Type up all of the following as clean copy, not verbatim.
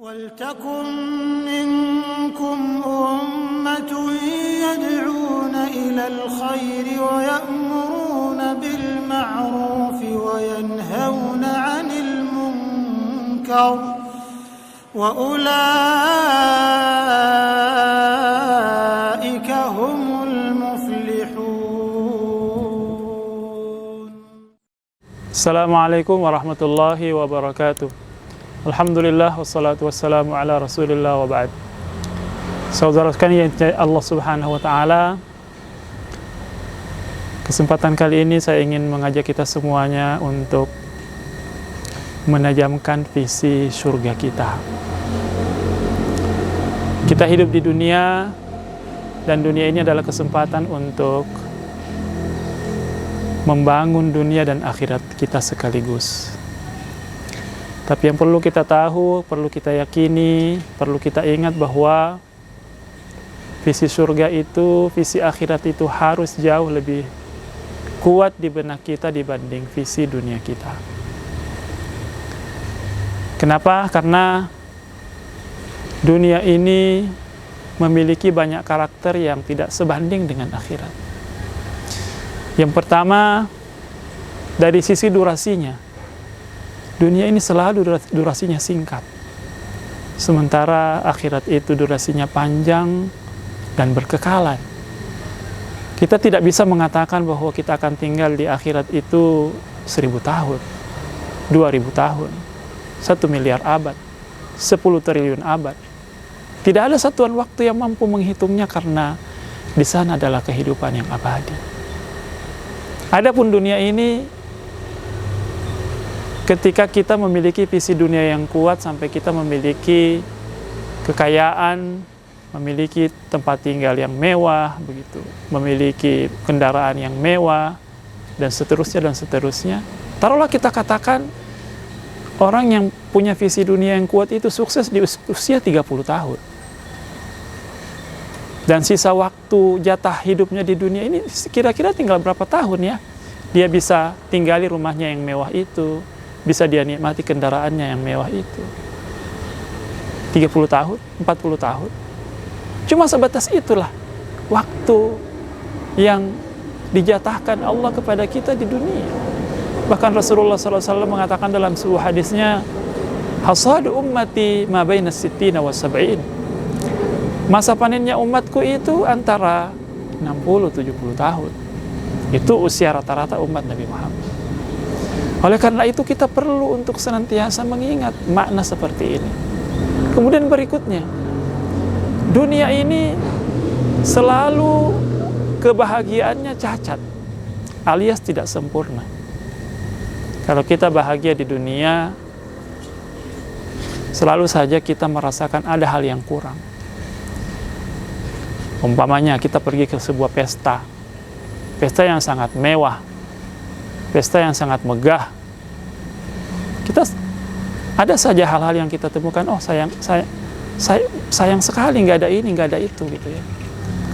وَلْتَكُنْ مِنْكُمْ أُمَّةٌ يَدْعُونَ إِلَى الْخَيْرِ وَيَأْمُرُونَ بِالْمَعْرُوفِ وَيَنْهَوْنَ عَنِ الْمُنْكَرِ وَأُولَئِكَ هُمُ الْمُفْلِحُونَ. Assalamualaikum warahmatullahi wabarakatuh. Alhamdulillah wassalatu wassalamu ala rasulillah wa ba'd. Saudara sekalian Allah subhanahu wa ta'ala, kesempatan kali ini saya ingin mengajak kita semuanya untuk menajamkan visi surga kita. Kita hidup di dunia, dan dunia ini adalah kesempatan untuk membangun dunia dan akhirat kita sekaligus. Tapi yang perlu kita tahu, perlu kita yakini, perlu kita ingat bahwa visi surga itu, visi akhirat itu harus jauh lebih kuat di benak kita dibanding visi dunia kita. Kenapa? Karena dunia ini memiliki banyak karakter yang tidak sebanding dengan akhirat. Yang pertama, dari sisi durasinya. Dunia ini selalu durasinya singkat. Sementara akhirat itu durasinya panjang dan berkekalan. Kita tidak bisa mengatakan bahwa kita akan tinggal di akhirat itu 1000 tahun, 2000 tahun, 1 miliar abad, 10 triliun abad. Tidak ada satuan waktu yang mampu menghitungnya karena di sana adalah kehidupan yang abadi. Adapun dunia ini, ketika kita memiliki visi dunia yang kuat sampai kita memiliki kekayaan, memiliki tempat tinggal yang mewah, begitu, memiliki kendaraan yang mewah, dan seterusnya, taruhlah kita katakan orang yang punya visi dunia yang kuat itu sukses di usia 30 tahun. Dan sisa waktu jatah hidupnya di dunia ini kira-kira tinggal berapa tahun ya? Dia bisa tinggali rumahnya yang mewah itu, bisa dia nikmati kendaraannya yang mewah itu. 30 tahun, 40 tahun. Cuma sebatas itulah waktu yang dijatahkan Allah kepada kita di dunia. Bahkan Rasulullah SAW mengatakan dalam sebuah hadisnya, hasadu ummati ma baina sittina wa sab'in. Masa panennya umatku itu antara 60-70 tahun. Itu usia rata-rata umat Nabi Muhammad. Oleh karena itu kita perlu untuk senantiasa mengingat makna seperti ini. Kemudian berikutnya, dunia ini selalu kebahagiaannya cacat, alias tidak sempurna. Kalau kita bahagia di dunia, selalu saja kita merasakan ada hal yang kurang. Umpamanya kita pergi ke sebuah pesta yang sangat mewah, pesta yang sangat megah. Kita ada saja hal-hal yang kita temukan, oh sayang sekali nggak ada ini, nggak ada itu gitu ya.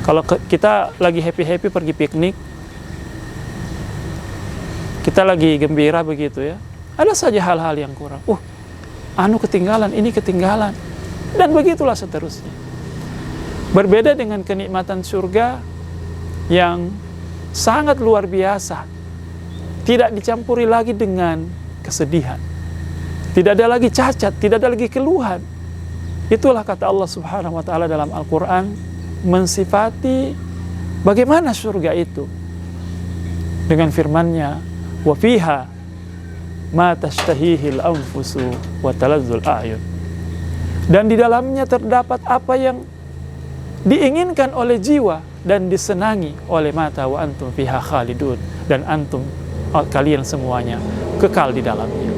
Kalau kita lagi happy pergi piknik, kita lagi gembira begitu ya, ada saja hal-hal yang kurang. Anu ketinggalan, ini ketinggalan, dan begitulah seterusnya. Berbeda dengan kenikmatan surga yang sangat luar biasa, tidak dicampuri lagi dengan kesedihan, tidak ada lagi cacat, tidak ada lagi keluhan. Itulah kata Allah subhanahu wa ta'ala dalam Al-Quran mensifati bagaimana surga itu dengan firman-Nya, wa fiha ma tashtahihil anfusu wa talazzul a'yun. Dan di dalamnya terdapat apa yang diinginkan oleh jiwa dan disenangi oleh mata, wa antum fiha khalidun, dan antum kalian semuanya kekal di dalamnya.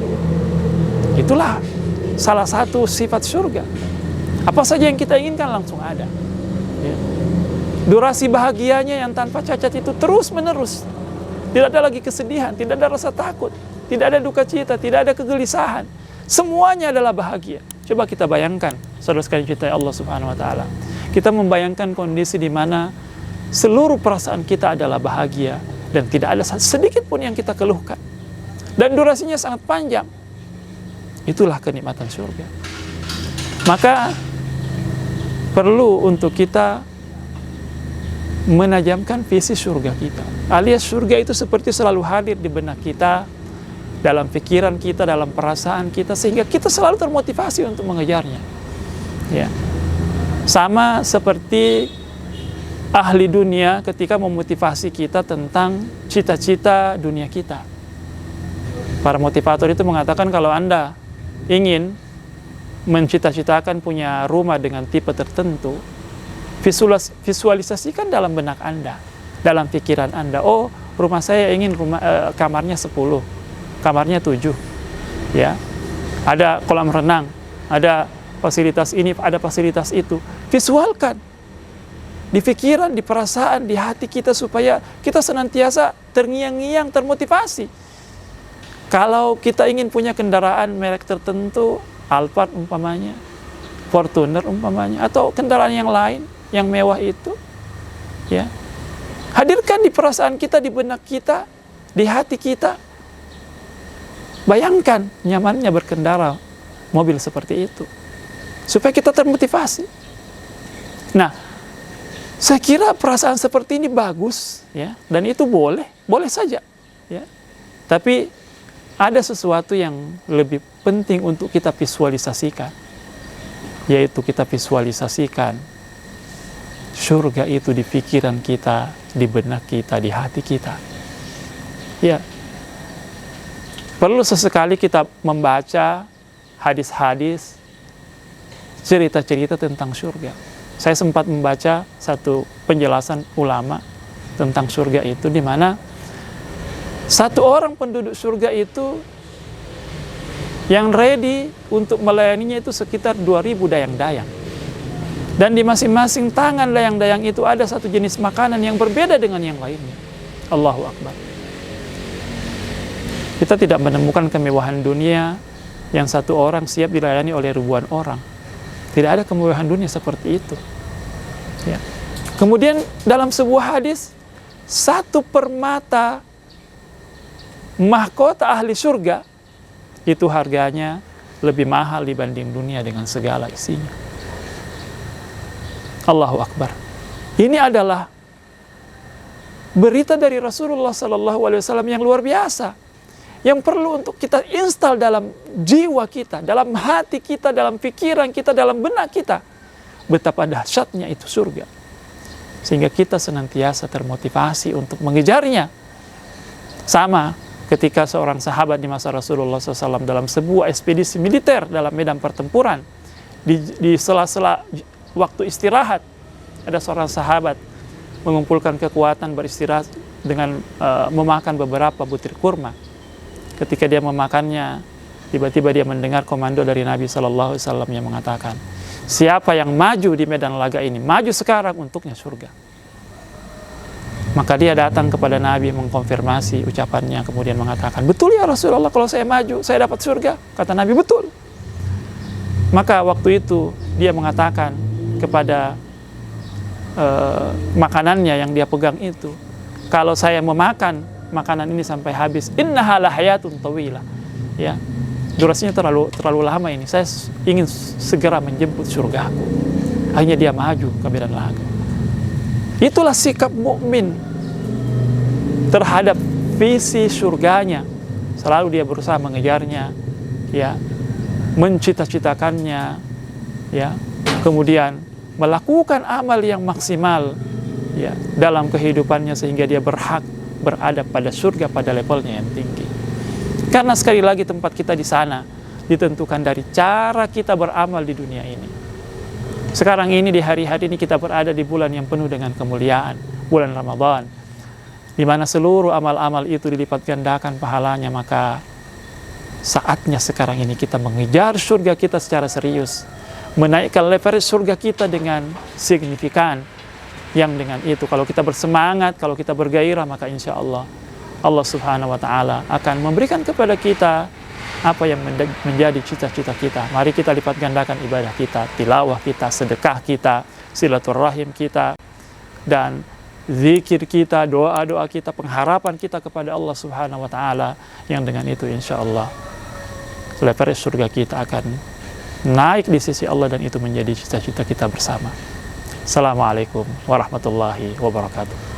Itulah salah satu sifat surga. Apa saja yang kita inginkan langsung ada ya. Durasi bahagianya yang tanpa cacat itu terus menerus. Tidak ada lagi kesedihan, tidak ada rasa takut, tidak ada duka cita, tidak ada kegelisahan. Semuanya adalah bahagia. Coba kita bayangkan, saudara sekalian cintai Allah subhanahu wa ta'ala, kita membayangkan kondisi di mana seluruh perasaan kita adalah bahagia dan tidak ada sedikit pun yang kita keluhkan, dan durasinya sangat panjang. Itulah kenikmatan surga. Maka perlu untuk kita menajamkan visi surga kita, alias surga itu seperti selalu hadir di benak kita, dalam pikiran kita, dalam perasaan kita, sehingga kita selalu termotivasi untuk mengejarnya. Ya. Sama seperti ahli dunia ketika memotivasi kita tentang cita-cita dunia kita. Para motivator itu mengatakan kalau Anda ingin mencita-citakan punya rumah dengan tipe tertentu, visualisasikan dalam benak Anda, dalam pikiran Anda. Oh, rumah saya ingin kamarnya 10, kamarnya 7. Ya. Ada kolam renang, ada fasilitas ini, ada fasilitas itu. Visualkan di pikiran, di perasaan, di hati kita supaya kita senantiasa terngiang-ngiang, termotivasi. Kalau kita ingin punya kendaraan merek tertentu, Alphard umpamanya, Fortuner umpamanya, atau kendaraan yang lain yang mewah itu, ya, hadirkan di perasaan kita, di benak kita, di hati kita. Bayangkan nyamannya berkendara mobil seperti itu, supaya kita termotivasi. Nah, saya kira perasaan seperti ini bagus, ya, dan itu boleh saja, ya. Tapi ada sesuatu yang lebih penting untuk kita visualisasikan, yaitu kita visualisasikan surga itu di pikiran kita, di benak kita, di hati kita. Ya, perlu sesekali kita membaca hadis-hadis, cerita-cerita tentang surga. Saya sempat membaca satu penjelasan ulama tentang surga itu, di mana satu orang penduduk surga itu yang ready untuk melayaninya itu sekitar 2000 dayang-dayang. Dan di masing-masing tangan dayang-dayang itu ada satu jenis makanan yang berbeda dengan yang lainnya. Allahu Akbar. Kita tidak menemukan kemewahan dunia yang satu orang siap dilayani oleh ribuan orang. Tidak ada kemewahan dunia seperti itu. Ya. Kemudian dalam sebuah hadis, satu permata mahkota ahli surga itu harganya lebih mahal dibanding dunia dengan segala isinya. Allahu Akbar. Ini adalah berita dari Rasulullah SAW yang luar biasa, yang perlu untuk kita install dalam jiwa kita, dalam hati kita, dalam pikiran kita, dalam benak kita, betapa dahsyatnya itu surga, sehingga kita senantiasa termotivasi untuk mengejarnya. Sama ketika seorang sahabat di masa Rasulullah SAW dalam sebuah ekspedisi militer dalam medan pertempuran, di sela-sela waktu istirahat, ada seorang sahabat mengumpulkan kekuatan beristirahat dengan memakan beberapa butir kurma. Ketika dia memakannya, tiba-tiba dia mendengar komando dari Nabi SAW yang mengatakan, siapa yang maju di medan laga ini, maju sekarang, untuknya surga. Maka dia datang kepada Nabi mengkonfirmasi ucapannya, kemudian mengatakan, betul ya Rasulullah, kalau saya maju, saya dapat surga. Kata Nabi, betul. Maka waktu itu dia mengatakan kepada makanannya yang dia pegang itu, kalau saya memakan makanan ini sampai habis, innaha lahayatun tawilah, ya, durasinya terlalu lama ini, saya ingin segera menjemput surgaku. Akhirnya dia maju ke medan laga. Itulah sikap mukmin terhadap visi surganya. Selalu dia berusaha mengejarnya, ya, mencita-citakannya, ya, kemudian melakukan amal yang maksimal, ya, dalam kehidupannya sehingga dia berhak berada pada surga pada levelnya yang tinggi. Karena sekali lagi tempat kita di sana ditentukan dari cara kita beramal di dunia ini. Sekarang ini di hari-hari ini kita berada di bulan yang penuh dengan kemuliaan, bulan Ramadan, di mana seluruh amal-amal itu dilipat gandakan pahalanya. Maka saatnya sekarang ini kita mengejar surga kita secara serius, menaikkan level surga kita dengan signifikan. Yang dengan itu kalau kita bersemangat, kalau kita bergairah, maka insya Allah Allah Subhanahu wa Ta'ala akan memberikan kepada kita apa yang menjadi cita-cita kita. Mari kita lipat gandakan ibadah kita, tilawah kita, sedekah kita, silaturahim kita, dan zikir kita, doa-doa kita, pengharapan kita kepada Allah Subhanahu wa Ta'ala, yang dengan itu insya Allah level surga kita akan naik di sisi Allah, dan itu menjadi cita-cita kita bersama. Assalamualaikum warahmatullahi wabarakatuh.